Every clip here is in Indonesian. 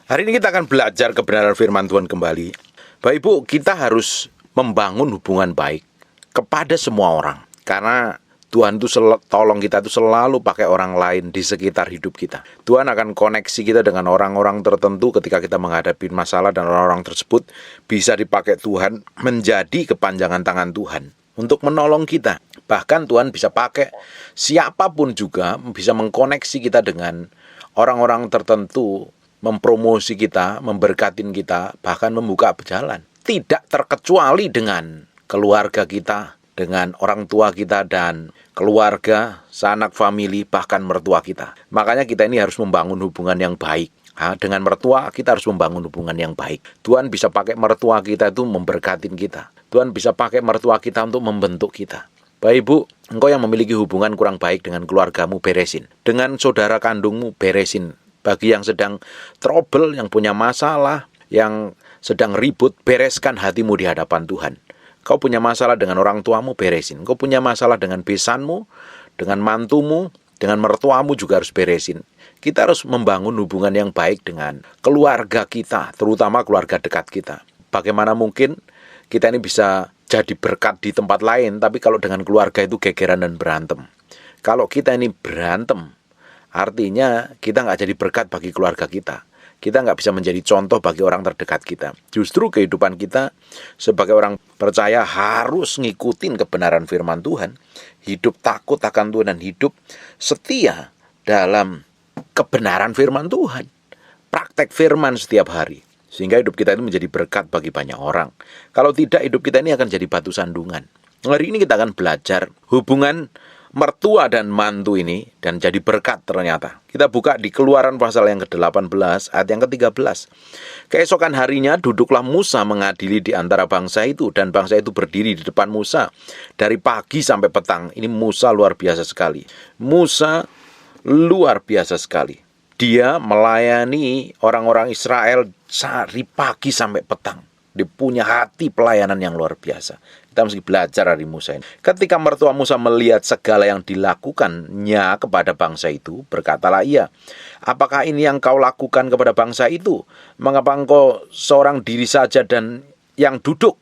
Hari ini kita akan belajar kebenaran firman Tuhan kembali. Bapak Ibu, kita harus membangun hubungan baik kepada semua orang. Karena Tuhan itu tolong kita itu selalu pakai orang lain di sekitar hidup kita. Tuhan akan koneksi kita dengan orang-orang tertentu ketika kita menghadapi masalah, dan orang-orang tersebut bisa dipakai Tuhan menjadi kepanjangan tangan Tuhan untuk menolong kita. Bahkan Tuhan bisa pakai siapapun juga, bisa mengkoneksi kita dengan orang-orang tertentu, mempromosi kita, memberkatin kita, bahkan membuka jalan. Tidak terkecuali dengan keluarga kita, dengan orang tua kita dan keluarga, sanak famili, bahkan mertua kita. Makanya kita ini harus membangun hubungan yang baik. Dengan mertua kita harus membangun hubungan yang baik. Tuhan bisa pakai mertua kita itu memberkatin kita. Tuhan bisa pakai mertua kita untuk membentuk kita. Bapak Ibu, engkau yang memiliki hubungan kurang baik dengan keluargamu, beresin. Dengan saudara kandungmu, beresin. Bagi yang sedang trouble, yang punya masalah, yang sedang ribut, bereskan hatimu di hadapan Tuhan. Kau punya masalah dengan orang tuamu, beresin. Kau punya masalah dengan besanmu, dengan mantumu, dengan mertuamu juga harus beresin. Kita harus membangun hubungan yang baik dengan keluarga kita, terutama keluarga dekat kita. Bagaimana mungkin kita ini bisa jadi berkat di tempat lain, tapi kalau dengan keluarga itu gegeran dan berantem. Kalau kita ini berantem, artinya kita nggak jadi berkat bagi keluarga kita. Kita nggak bisa menjadi contoh bagi orang terdekat kita. Justru kehidupan kita sebagai orang percaya harus ngikutin kebenaran firman Tuhan. Hidup takut akan Tuhan dan hidup setia dalam kebenaran firman Tuhan. Praktek firman setiap hari. Sehingga hidup kita itu menjadi berkat bagi banyak orang. Kalau tidak, hidup kita ini akan jadi batu sandungan. Hari ini kita akan belajar hubungan mertua dan mantu ini, dan jadi berkat ternyata. Kita buka di Keluaran pasal yang ke-18 ayat yang ke-13. Keesokan harinya duduklah Musa mengadili di antara bangsa itu, dan bangsa itu berdiri di depan Musa dari pagi sampai petang. Ini Musa luar biasa sekali. Musa luar biasa sekali. Dia melayani orang-orang Israel dari pagi sampai petang. Dia punya hati pelayanan yang luar biasa. Kita mesti belajar dari Musa ini. Ketika mertua Musa melihat segala yang dilakukannya kepada bangsa itu, berkatalah ia, apakah ini yang kau lakukan kepada bangsa itu? Mengapa engkau seorang diri saja dan yang duduk,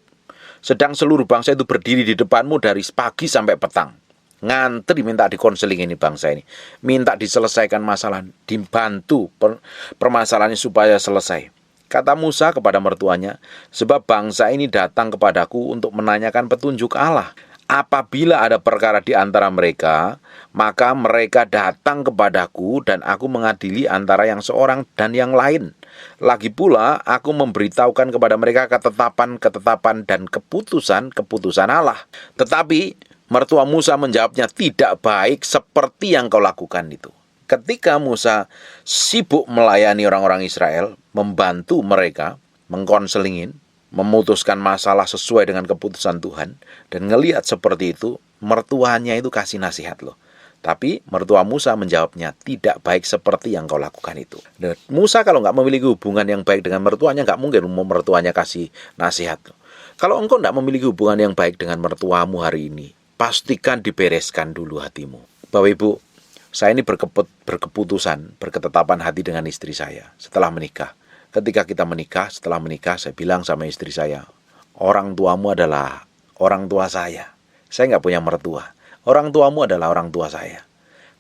sedang seluruh bangsa itu berdiri di depanmu dari pagi sampai petang? Ngantri minta dikonseling ini bangsa ini. Minta diselesaikan masalah, dibantu permasalahannya supaya selesai. Kata Musa kepada mertuanya, sebab bangsa ini datang kepadaku untuk menanyakan petunjuk Allah. Apabila ada perkara di antara mereka, maka mereka datang kepadaku dan aku mengadili antara yang seorang dan yang lain. Lagi pula aku memberitahukan kepada mereka ketetapan dan keputusan Allah. Tetapi mertua Musa menjawabnya, tidak baik seperti yang kau lakukan itu. Ketika Musa sibuk melayani orang-orang Israel, membantu mereka, mengkonselingin, memutuskan masalah sesuai dengan keputusan Tuhan, dan ngelihat seperti itu, mertuanya itu kasih nasihat loh. Tapi mertua Musa menjawabnya, tidak baik seperti yang kau lakukan itu. Dan Musa kalau nggak memiliki hubungan yang baik dengan mertuanya, nggak mungkin mertuanya kasih nasihat loh. Kalau engkau nggak memiliki hubungan yang baik dengan mertuamu hari ini, pastikan dibereskan dulu hatimu. Bapak Ibu, saya ini berkeputusan, berketetapan hati dengan istri saya setelah menikah. Ketika kita menikah, setelah menikah, saya bilang sama istri saya, orang tuamu adalah orang tua saya. Saya nggak punya mertua. Orang tuamu adalah orang tua saya.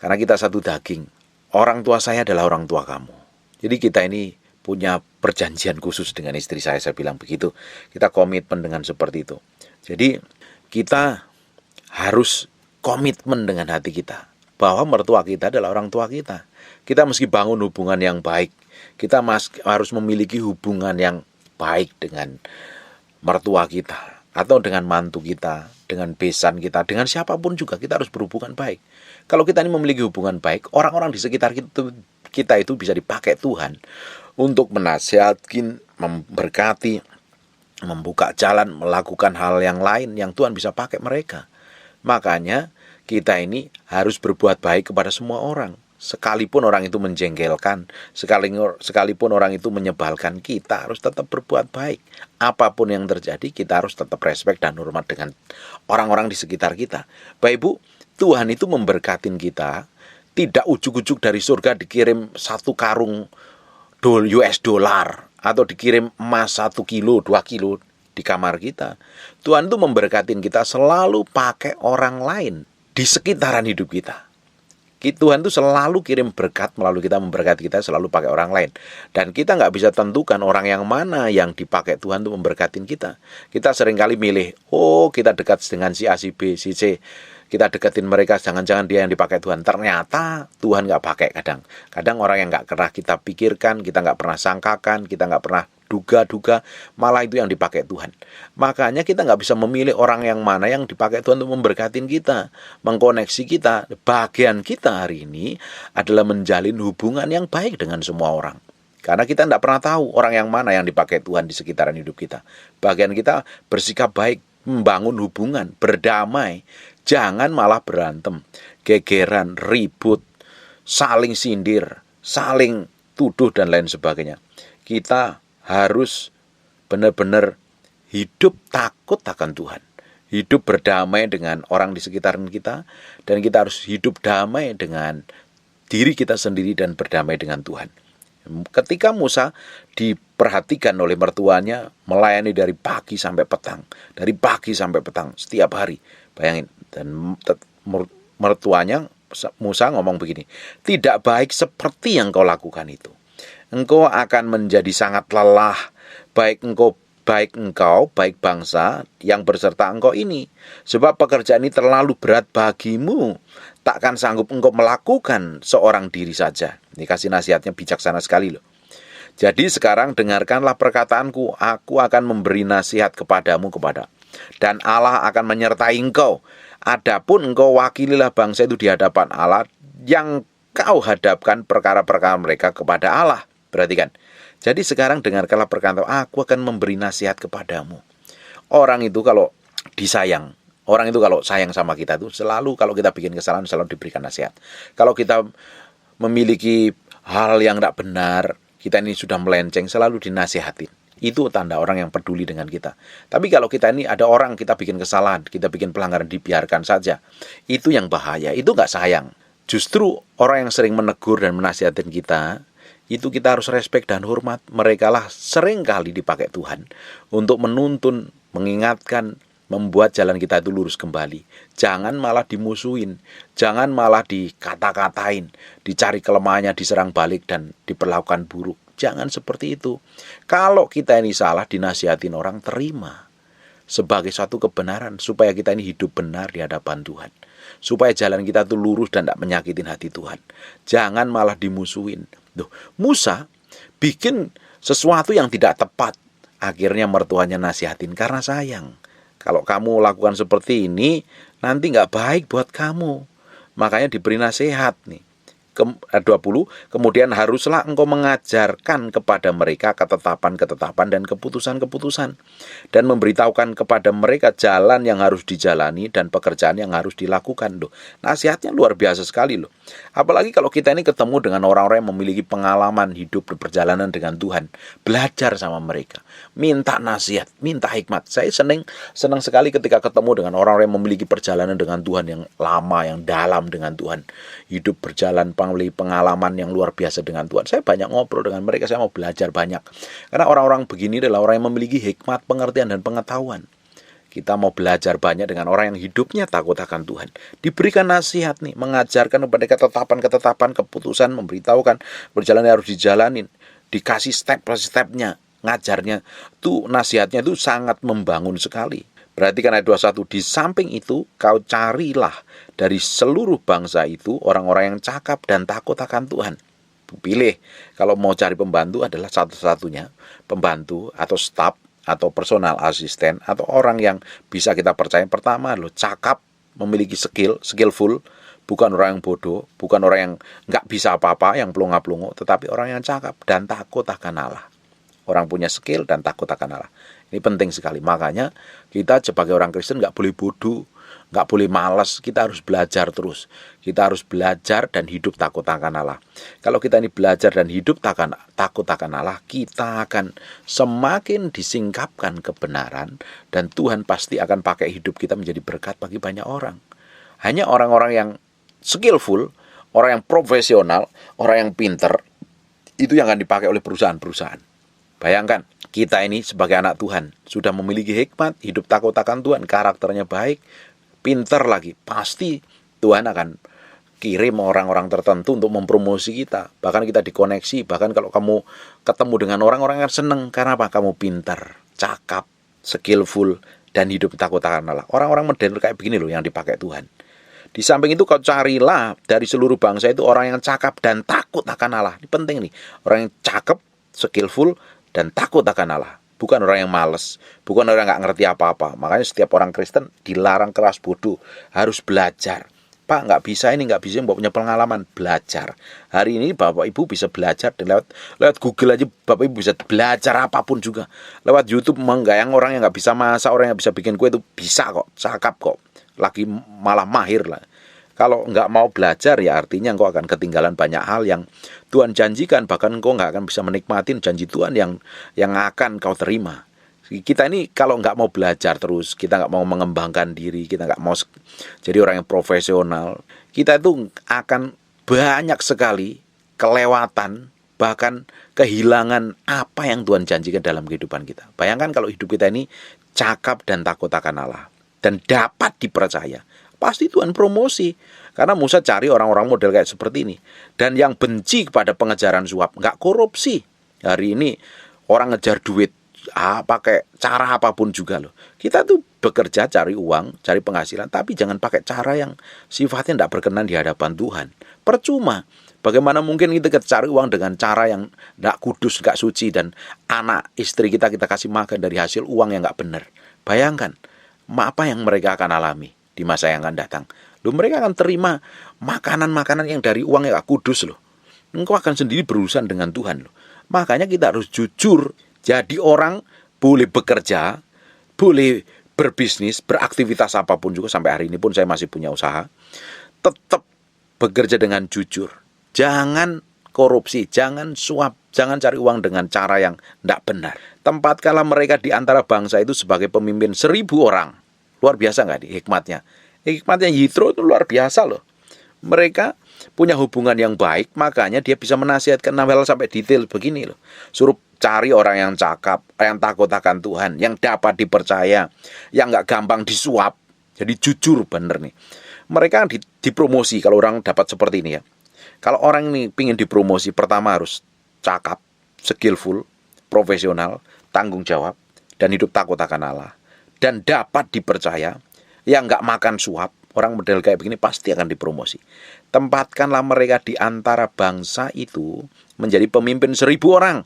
Karena kita satu daging. Orang tua saya adalah orang tua kamu. Jadi kita ini punya perjanjian khusus dengan istri saya bilang begitu. Kita komitmen dengan seperti itu. Jadi kita harus komitmen dengan hati kita, bahwa mertua kita adalah orang tua kita. Kita mesti bangun hubungan yang baik. Kita harus memiliki hubungan yang baik dengan mertua kita, atau dengan mantu kita, dengan besan kita, dengan siapapun juga kita harus berhubungan baik. Kalau kita ini memiliki hubungan baik, orang-orang di sekitar kita itu bisa dipakai Tuhan untuk menasihatin, memberkati, membuka jalan, melakukan hal yang lain yang Tuhan bisa pakai mereka. Makanya kita ini harus berbuat baik kepada semua orang. Sekalipun orang itu menjengkelkan, sekalipun orang itu menyebalkan, kita harus tetap berbuat baik. Apapun yang terjadi, kita harus tetap respek dan hormat dengan orang-orang di sekitar kita. Bapak Ibu, Tuhan itu memberkatin kita, tidak ujuk-ujuk dari surga dikirim satu karung US dollar atau dikirim emas 1 kilo, 2 kilo di kamar kita. Tuhan tuh memberkatin kita selalu pakai orang lain di sekitaran hidup kita. Tuhan tuh selalu kirim berkat melalui kita, memberkati kita selalu pakai orang lain. Dan kita nggak bisa tentukan orang yang mana yang dipakai Tuhan tuh memberkatin kita. Kita seringkali milih, kita dekat dengan si A, si B, si C. Kita deketin mereka, jangan-jangan dia yang dipakai Tuhan. Ternyata Tuhan nggak pakai kadang. Kadang orang yang nggak pernah kita pikirkan, kita nggak pernah sangkakan, kita nggak pernah duga-duga, malah itu yang dipakai Tuhan. Makanya kita nggak bisa memilih orang yang mana yang dipakai Tuhan untuk memberkatin kita, mengkoneksi kita. Bagian kita hari ini adalah menjalin hubungan yang baik dengan semua orang. Karena kita tidak pernah tahu orang yang mana yang dipakai Tuhan di sekitaran hidup kita. Bagian kita bersikap baik, membangun hubungan, berdamai. Jangan malah berantem, gegeran, ribut, saling sindir, saling tuduh dan lain sebagainya. Kita harus benar-benar hidup takut akan Tuhan. Hidup berdamai dengan orang di sekitaran kita. Dan kita harus hidup damai dengan diri kita sendiri dan berdamai dengan Tuhan. Ketika Musa diperhatikan oleh mertuanya, melayani dari pagi sampai petang. Dari pagi sampai petang, setiap hari. Bayangin. Dan mertuanya Musa ngomong begini, tidak baik seperti yang kau lakukan itu. Engkau akan menjadi sangat lelah, baik engkau, baik bangsa yang berserta engkau ini. Sebab pekerjaan ini terlalu berat bagimu, takkan sanggup engkau melakukan seorang diri saja. Ini kasih nasihatnya bijaksana sekali loh. Jadi sekarang dengarkanlah perkataanku, aku akan memberi nasihat kepadamu dan Allah akan menyertai engkau. Adapun engkau wakililah bangsa itu di hadapan Allah, yang kau hadapkan perkara-perkara mereka kepada Allah. Perhatikan. Jadi sekarang dengarkanlah perkataan, aku akan memberi nasihat kepadamu. Orang itu kalau disayang, orang itu kalau sayang sama kita itu selalu, kalau kita bikin kesalahan selalu diberikan nasihat. Kalau kita memiliki hal yang tidak benar, kita ini sudah melenceng, selalu dinasihatin. Itu tanda orang yang peduli dengan kita. Tapi kalau kita ini ada orang, kita bikin kesalahan, kita bikin pelanggaran, dibiarkan saja. Itu yang bahaya, itu nggak sayang. Justru orang yang sering menegur dan menasihatin kita, itu kita harus respect dan hormat. Mereka lah sering kali dipakai Tuhan untuk menuntun, mengingatkan, membuat jalan kita itu lurus kembali. Jangan malah dimusuhin, jangan malah dikata-katain, dicari kelemahannya, diserang balik dan diperlakukan buruk. Jangan seperti itu. Kalau kita ini salah, dinasihatin orang, terima sebagai suatu kebenaran, supaya kita ini hidup benar di hadapan Tuhan, supaya jalan kita itu lurus dan tidak menyakitin hati Tuhan. Jangan malah dimusuhin. Musa bikin sesuatu yang tidak tepat, akhirnya mertuanya nasihatin karena sayang. Kalau kamu lakukan seperti ini, nanti nggak baik buat kamu. Makanya diberi nasihat nih. 20, kemudian haruslah engkau mengajarkan kepada mereka ketetapan-ketetapan dan keputusan-keputusan, dan memberitahukan kepada mereka jalan yang harus dijalani dan pekerjaan yang harus dilakukan. Nasihatnya luar biasa sekali loh. Apalagi kalau kita ini ketemu dengan orang-orang yang memiliki pengalaman hidup berperjalanan dengan Tuhan, belajar sama mereka, minta nasihat, minta hikmat. Saya senang sekali ketika ketemu dengan orang-orang yang memiliki perjalanan dengan Tuhan yang lama, yang dalam dengan Tuhan, hidup berjalan memiliki pengalaman yang luar biasa dengan Tuhan. Saya banyak ngobrol dengan mereka, saya mau belajar banyak. Karena orang-orang begini adalah orang yang memiliki hikmat, pengertian, dan pengetahuan. Kita mau belajar banyak dengan orang yang hidupnya takut akan Tuhan. Diberikan nasihat nih, mengajarkan kepada ketetapan-ketetapan, keputusan, memberitahukan perjalanan yang harus dijalanin, dikasih step-stepnya, ngajarnya. Tuh nasihatnya itu sangat membangun sekali. Perhatikan ayat 21, di samping itu kau carilah dari seluruh bangsa itu orang-orang yang cakap dan takut akan Tuhan. Pilih, kalau mau cari pembantu adalah satu-satunya pembantu atau staf atau personal asisten atau orang yang bisa kita percaya. Pertama loh, cakap, memiliki skillful, bukan orang yang bodoh, bukan orang yang nggak bisa apa-apa, yang pelongo-pelongo, tetapi orang yang cakap dan takut akan Allah. Orang punya skill dan takut akan Allah. Ini penting sekali. Makanya kita sebagai orang Kristen nggak boleh bodoh, nggak boleh malas. Kita harus belajar terus. Kita harus belajar dan hidup takut akan Allah. Kalau kita ini belajar dan hidup takut akan Allah, kita akan semakin disingkapkan kebenaran, dan Tuhan pasti akan pakai hidup kita menjadi berkat bagi banyak orang. Hanya orang-orang yang skillful, orang yang profesional, orang yang pinter, Itu yang akan dipakai oleh perusahaan-perusahaan. Bayangkan, kita ini sebagai anak Tuhan sudah memiliki hikmat, hidup takut akan Tuhan, karakternya baik, pinter lagi. Pasti Tuhan akan kirim orang-orang tertentu untuk mempromosi kita. Bahkan kita dikoneksi. Bahkan kalau kamu ketemu dengan orang-orang yang seneng. Karena apa? Kamu pintar, cakap, skillful, dan hidup takut akan Allah. Orang-orang model kayak begini loh yang dipakai Tuhan. Di samping itu kau carilah dari seluruh bangsa itu orang yang cakap dan takut akan Allah. Ini penting nih. Orang yang cakep, skillful, dan takut akan Allah. Bukan orang yang males, bukan orang yang gak ngerti apa-apa. Makanya setiap orang Kristen dilarang keras bodoh, harus belajar. Pak, nggak bisa ini, nggak bisa, nggak punya pengalaman, belajar. Hari ini Bapak Ibu bisa belajar dan lewat Google aja Bapak Ibu bisa belajar apapun juga. Lewat YouTube menggayang orang yang nggak bisa masak, orang yang bisa bikin kue itu bisa kok, cakap kok. Lagi malah mahir lah. Kalau nggak mau belajar ya artinya engkau akan ketinggalan banyak hal yang Tuhan janjikan. Bahkan engkau nggak akan bisa menikmati janji Tuhan yang akan kau terima. Kita ini kalau nggak mau belajar terus, kita nggak mau mengembangkan diri, kita nggak mau jadi orang yang profesional, kita itu akan banyak sekali kelewatan, bahkan kehilangan apa yang Tuhan janjikan dalam kehidupan kita. Bayangkan kalau hidup kita ini cakap dan takut akan Allah dan dapat dipercaya, pasti Tuhan promosi. Karena Musa cari orang-orang model kayak seperti ini. Dan yang benci kepada pengejaran suap, nggak korupsi. Hari ini orang ngejar duit, pakai cara apapun juga loh. Kita tuh bekerja cari uang, cari penghasilan, tapi jangan pakai cara yang sifatnya tidak berkenan di hadapan Tuhan. Percuma. Bagaimana mungkin kita cari uang dengan cara yang tidak kudus, tidak suci, dan anak istri kita kasih makan dari hasil uang yang nggak benar. Bayangkan apa yang mereka akan alami di masa yang akan datang. Loh, mereka akan terima makanan-makanan yang dari uang yang nggak kudus loh. Engkau akan sendiri berurusan dengan Tuhan loh. Makanya kita harus jujur. Jadi orang boleh bekerja, boleh berbisnis, beraktivitas apapun juga. Sampai hari ini pun saya masih punya usaha. Tetap bekerja dengan jujur. Jangan korupsi, jangan suap, jangan cari uang dengan cara yang tidak benar. Tempatkanlah mereka di antara bangsa itu sebagai pemimpin 1.000 orang. Luar biasa nggak hikmatnya? Hikmatnya Yitro itu luar biasa loh. Mereka punya hubungan yang baik, makanya dia bisa menasihatkan Nabal sampai detail begini loh. Suruh cari orang yang cakap, yang takut akan Tuhan, yang dapat dipercaya, yang nggak gampang disuap. Jadi jujur bener nih. Mereka dipromosi kalau orang dapat seperti ini ya. Kalau orang ini pingin dipromosi, pertama harus cakap, skillful, profesional, tanggung jawab, dan hidup takut akan Allah. Dan dapat dipercaya, yang nggak makan suap. Orang model kayak begini pasti akan dipromosi. Tempatkanlah mereka di antara bangsa itu menjadi pemimpin 1.000 orang.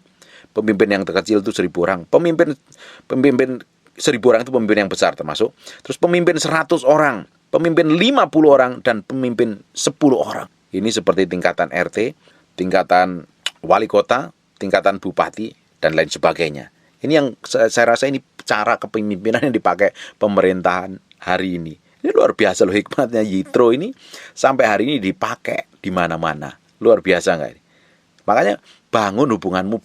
Pemimpin yang terkecil itu 1.000 orang. Pemimpin 1.000 orang itu pemimpin yang besar termasuk. Terus pemimpin 100 orang. Pemimpin 50 orang. Dan pemimpin 10 orang. Ini seperti tingkatan RT, tingkatan wali kota, tingkatan bupati, dan lain sebagainya. Ini yang saya rasa ini cara kepemimpinan yang dipakai pemerintahan hari ini. Ini luar biasa loh hikmatnya Yitro ini. Sampai hari ini dipakai di mana-mana. Luar biasa nggak ini? Makanya bangun hubunganmu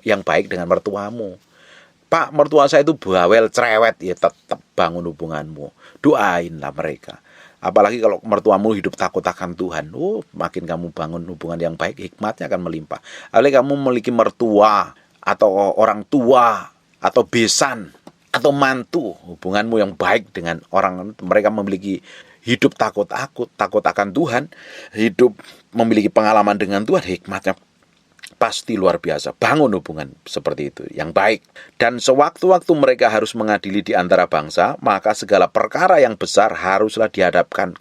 yang baik dengan mertuamu. Pak, mertua saya itu bawel, cerewet. Ya tetap bangun hubunganmu. Doainlah mereka. Apalagi kalau mertuamu hidup takut akan Tuhan. Makin kamu bangun hubungan yang baik, hikmatnya akan melimpah. Apalagi kamu memiliki mertua, atau orang tua, atau besan, atau mantu, hubunganmu yang baik dengan orang, mereka memiliki hidup takut akan Tuhan, hidup memiliki pengalaman dengan Tuhan, hikmatnya pasti luar biasa. Bangun hubungan seperti itu yang baik. Dan sewaktu-waktu mereka harus mengadili di antara bangsa, maka segala perkara yang besar haruslah dihadapkan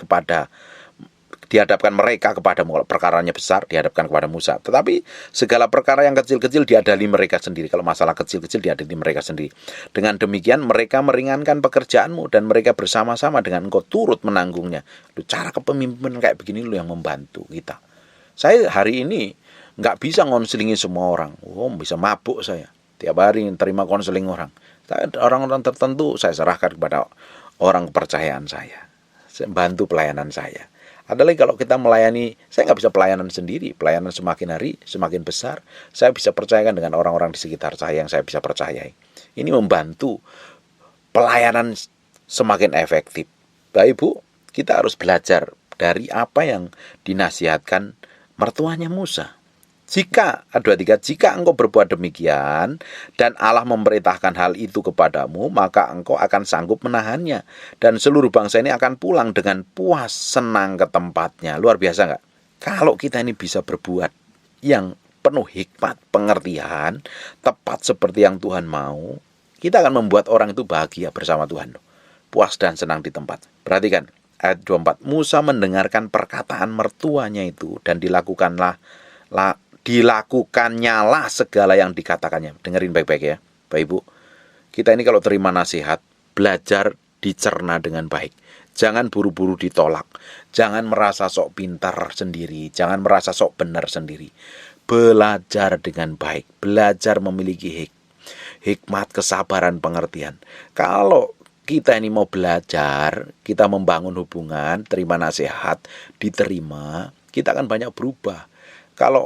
mereka kepada perkaranya besar dihadapkan kepada Musa. Tetapi segala perkara yang kecil-kecil diadili mereka sendiri. Kalau masalah kecil-kecil diadili mereka sendiri. Dengan demikian mereka meringankan pekerjaanmu dan mereka bersama-sama dengan engkau turut menanggungnya. Cara kepemimpinan kayak begini yang membantu kita. Saya hari ini nggak bisa ngonselingi semua orang. Bisa mabuk saya. Tiap hari terima konseling orang. Orang-orang tertentu saya serahkan kepada orang kepercayaan saya. Bantu pelayanan saya. Ada lagi kalau kita melayani, saya nggak bisa pelayanan sendiri. Pelayanan semakin hari semakin besar. Saya bisa percayakan dengan orang-orang di sekitar saya yang saya bisa percayai. Ini membantu pelayanan semakin efektif. Bapak Ibu, kita harus belajar dari apa yang dinasihatkan mertuanya Musa. Jika, 2:3, jika engkau berbuat demikian dan Allah memerintahkan hal itu kepadamu, maka engkau akan sanggup menahannya. Dan seluruh bangsa ini akan pulang dengan puas senang ke tempatnya. Luar biasa nggak? Kalau kita ini bisa berbuat yang penuh hikmat, pengertian, tepat seperti yang Tuhan mau, kita akan membuat orang itu bahagia bersama Tuhan. Puas dan senang di tempat. Perhatikan, ayat 24. Musa mendengarkan perkataan mertuanya itu dan dilakukannyalah segala yang dikatakannya. Dengerin baik-baik ya, Bapak Ibu. Kita ini kalau terima nasihat, belajar dicerna dengan baik. Jangan buru-buru ditolak. Jangan merasa sok pintar sendiri. Jangan merasa sok benar sendiri. Belajar dengan baik. Belajar memiliki hikmat, kesabaran, pengertian. Kalau kita ini mau belajar, kita membangun hubungan, terima nasihat, diterima, kita akan banyak berubah. Kalau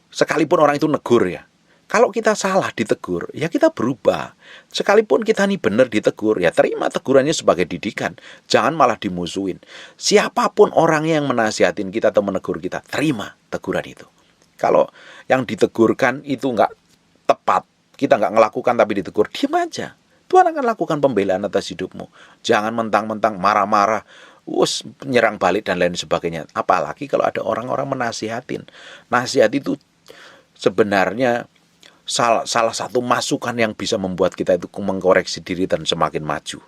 sekalipun orang itu negur ya, kalau kita salah ditegur, ya kita berubah. Sekalipun kita ini benar ditegur, ya terima tegurannya sebagai didikan. Jangan malah dimusuhin. Siapapun orang yang menasihatin kita atau menegur kita, terima teguran itu. Kalau yang ditegurkan itu nggak tepat, kita nggak ngelakukan tapi ditegur, diam aja. Tuhan akan lakukan pembelaan atas hidupmu. Jangan mentang-mentang marah-marah, nyerang balik dan lain sebagainya. Apalagi kalau ada orang-orang menasihatin. Nasihat itu sebenarnya salah satu masukan yang bisa membuat kita itu mengkoreksi diri dan semakin maju.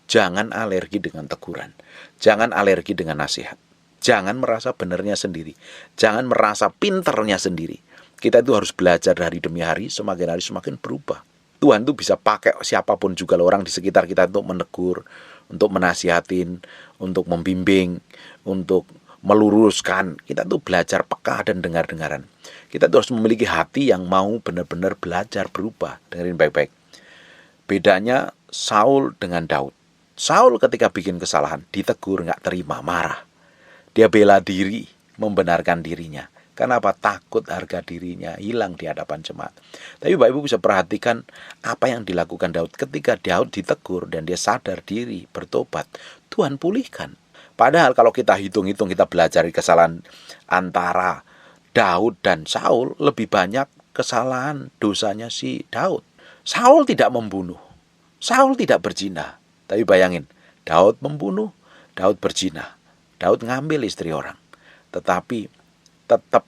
Jangan alergi dengan teguran. Jangan alergi dengan nasihat. Jangan merasa benarnya sendiri. Jangan merasa pinternya sendiri. Kita itu harus belajar hari demi hari, semakin hari semakin berubah. Tuhan itu bisa pakai siapapun juga orang di sekitar kita untuk menegur, untuk menasihatin, untuk membimbing, untuk meluruskan. Kita tuh belajar peka dan dengar-dengaran. Kita tuh harus memiliki hati yang mau benar-benar belajar berubah. Dengerin baik-baik. Bedanya Saul dengan Daud. Saul ketika bikin kesalahan, ditegur, nggak terima, marah. Dia bela diri, membenarkan dirinya. Kenapa? Takut harga dirinya hilang di hadapan jemaat. Tapi Bapak Ibu bisa perhatikan apa yang dilakukan Daud. Ketika Daud ditegur dan dia sadar diri, bertobat, Tuhan pulihkan. Padahal kalau kita hitung-hitung, kita belajar kesalahan antara Daud dan Saul, lebih banyak kesalahan dosanya si Daud. Saul tidak membunuh, Saul tidak berzina. Tapi bayangin, Daud membunuh, Daud berzina, Daud ngambil istri orang. Tetapi tetap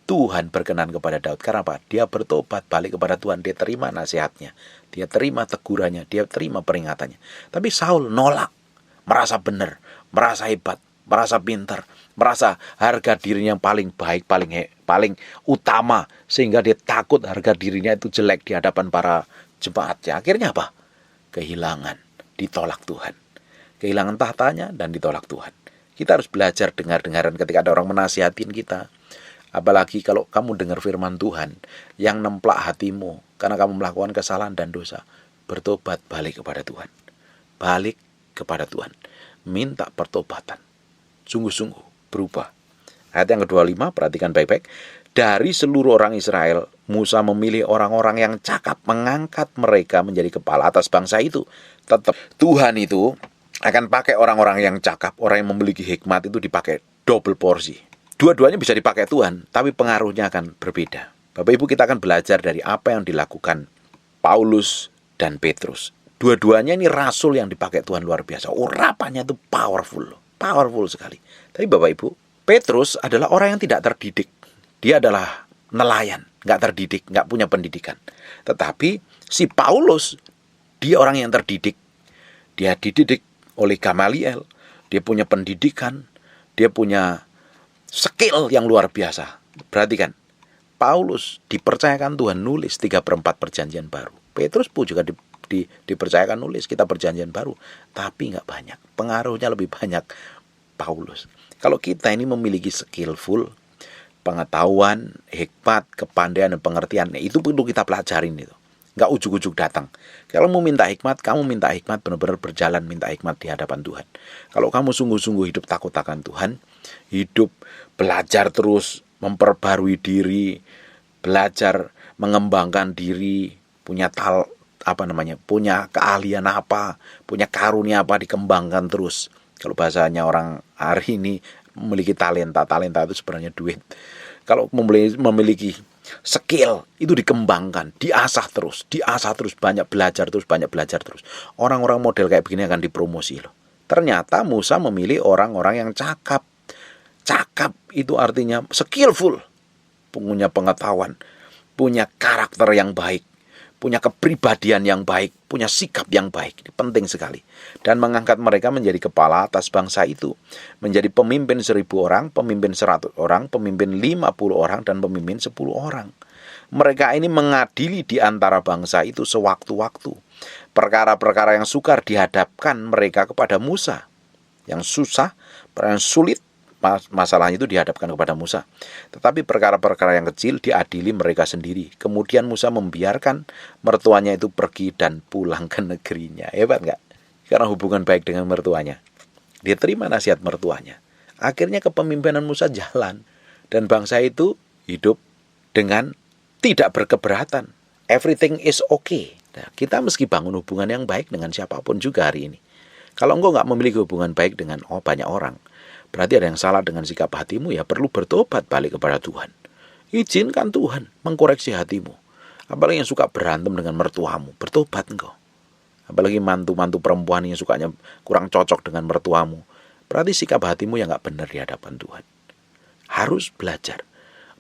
Tuhan berkenan kepada Daud. Karena apa? Dia bertobat balik kepada Tuhan. Dia terima nasihatnya. Dia terima tegurannya. Dia terima peringatannya. Tapi Saul nolak. Merasa benar. Merasa hebat. Merasa pintar. Merasa harga dirinya yang paling baik. Paling utama. Sehingga dia takut harga dirinya itu jelek di hadapan para jemaatnya. Akhirnya apa? Kehilangan. Ditolak Tuhan. Kehilangan tahtanya dan ditolak Tuhan. Kita harus belajar dengar-dengaran ketika ada orang menasihatin kita. Apalagi kalau kamu dengar firman Tuhan yang nemplak hatimu karena kamu melakukan kesalahan dan dosa. Bertobat balik kepada Tuhan. Balik kepada Tuhan. Minta pertobatan. Sungguh-sungguh berubah. Ayat yang ke-25, perhatikan baik-baik. Dari seluruh orang Israel, Musa memilih orang-orang yang cakap, mengangkat mereka menjadi kepala atas bangsa itu. Tetap Tuhan itu akan pakai orang-orang yang cakap, orang yang memiliki hikmat itu dipakai double porsi. Dua-duanya bisa dipakai Tuhan, tapi pengaruhnya akan berbeda. Bapak Ibu, kita akan belajar dari apa yang dilakukan Paulus dan Petrus. Dua-duanya ini rasul yang dipakai Tuhan luar biasa. Urapannya itu powerful sekali. Tapi Bapak Ibu, Petrus adalah orang yang tidak terdidik. Dia adalah nelayan, nggak terdidik, nggak punya pendidikan. Tetapi si Paulus, dia orang yang terdidik. Dia dididik oleh Gamaliel. Dia punya pendidikan, dia punya skill yang luar biasa. Perhatikan, Paulus dipercayakan Tuhan nulis 3/4 perjanjian baru. Petrus pun juga dipercayakan nulis kitab perjanjian baru. Tapi nggak banyak, pengaruhnya lebih banyak Paulus. Kalau kita ini memiliki skillful, pengetahuan, hikmat, kepandaian, dan pengertian, itu perlu kita pelajarin itu. Nggak ujuk-ujuk datang. Kalau mau minta hikmat, kamu minta hikmat benar-benar berjalan, minta hikmat di hadapan Tuhan. Kalau kamu sungguh-sungguh hidup takut akan Tuhan, hidup belajar terus, memperbarui diri, belajar mengembangkan diri, punya punya keahlian apa, punya karunia apa, dikembangkan terus. Kalau bahasanya orang hari ini memiliki talenta itu sebenarnya duit. Kalau memiliki skill itu dikembangkan, diasah terus, banyak belajar terus. Orang-orang model kayak begini akan dipromosi loh. Ternyata Musa memilih orang-orang yang cakap. Cakap itu artinya skillful, punya pengetahuan, punya karakter yang baik, punya kepribadian yang baik, punya sikap yang baik. Ini penting sekali. Dan mengangkat mereka menjadi kepala atas bangsa itu. Menjadi pemimpin 1.000 orang, pemimpin 100 orang, pemimpin 50 orang, dan pemimpin 10 orang. Mereka ini mengadili di antara bangsa itu sewaktu-waktu. Perkara-perkara yang sukar dihadapkan mereka kepada Musa. Yang susah, yang sulit, masalahnya itu dihadapkan kepada Musa. Tetapi perkara-perkara yang kecil diadili mereka sendiri. Kemudian Musa membiarkan mertuanya itu pergi dan pulang ke negerinya. Hebat nggak? Karena hubungan baik dengan mertuanya. Dia terima nasihat mertuanya. Akhirnya kepemimpinan Musa jalan. Dan bangsa itu hidup dengan tidak berkeberatan. Everything is okay. Nah, kita meski bangun hubungan yang baik dengan siapapun juga hari ini. Kalau engkau nggak memiliki hubungan baik dengan banyak orang, berarti ada yang salah dengan sikap hatimu, ya perlu bertobat balik kepada Tuhan. Izinkan Tuhan mengkoreksi hatimu. Apalagi yang suka berantem dengan mertuamu, bertobat engkau. Apalagi mantu-mantu perempuan yang sukanya kurang cocok dengan mertuamu, berarti sikap hatimu yang gak benar di hadapan Tuhan. Harus belajar.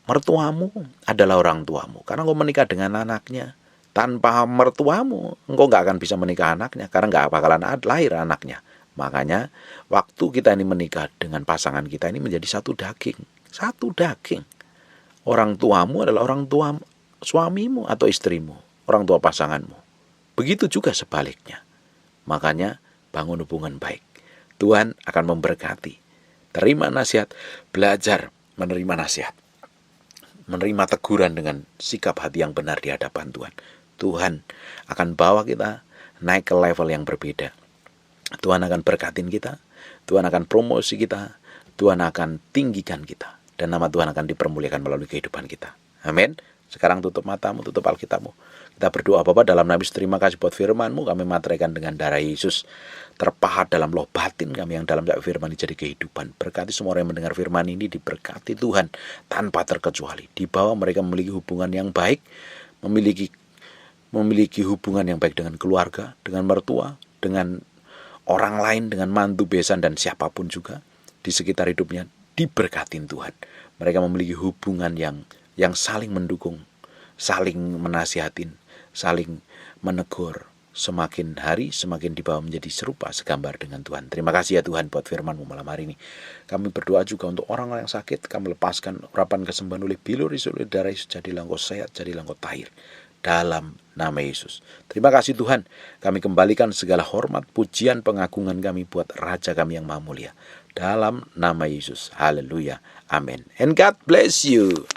Mertuamu adalah orang tuamu. Karena engkau menikah dengan anaknya, tanpa mertuamu engkau gak akan bisa menikah anaknya, karena gak bakalan lahir anaknya. Makanya waktu kita ini menikah dengan pasangan kita ini menjadi satu daging. Satu daging. Orang tuamu adalah orang tua suamimu atau istrimu, orang tua pasanganmu. Begitu juga sebaliknya. Makanya bangun hubungan baik. Tuhan akan memberkati. Terima nasihat, belajar menerima nasihat. Menerima teguran dengan sikap hati yang benar di hadapan Tuhan. Tuhan akan bawa kita naik ke level yang berbeda. Tuhan akan berkatin kita, Tuhan akan promosi kita, Tuhan akan tinggikan kita, dan nama Tuhan akan dipermuliakan melalui kehidupan kita. Amin. Sekarang tutup matamu, tutup Alkitabmu. Kita berdoa, Bapa, dalam nama Yesus, terima kasih buat firman-Mu. Kami materaikan dengan darah Yesus, terpahat dalam loh batin kami yang dalam firman ini jadi kehidupan. Berkati semua orang yang mendengar firman ini, diberkati Tuhan tanpa terkecuali. Dibawa mereka memiliki hubungan yang baik, memiliki hubungan yang baik dengan keluarga, dengan mertua, dengan orang lain, dengan mantu, besan, dan siapapun juga di sekitar hidupnya. Diberkatin Tuhan. Mereka memiliki hubungan yang saling mendukung, saling menasihatin, saling menegur. Semakin hari semakin dibawa menjadi serupa segambar dengan Tuhan. Terima kasih ya Tuhan buat firman-Mu malam hari ini. Kami berdoa juga untuk orang-orang yang sakit. Kami lepaskan urapan kesembuhan oleh bilur oleh darah Yesus. Jadilah engkau sehat, jadilah engkau tahir. Dalam nama Yesus. Terima kasih Tuhan. Kami kembalikan segala hormat, pujian, pengagungan kami buat Raja kami yang maha mulia. Dalam nama Yesus. Haleluya. Amin. And God bless you.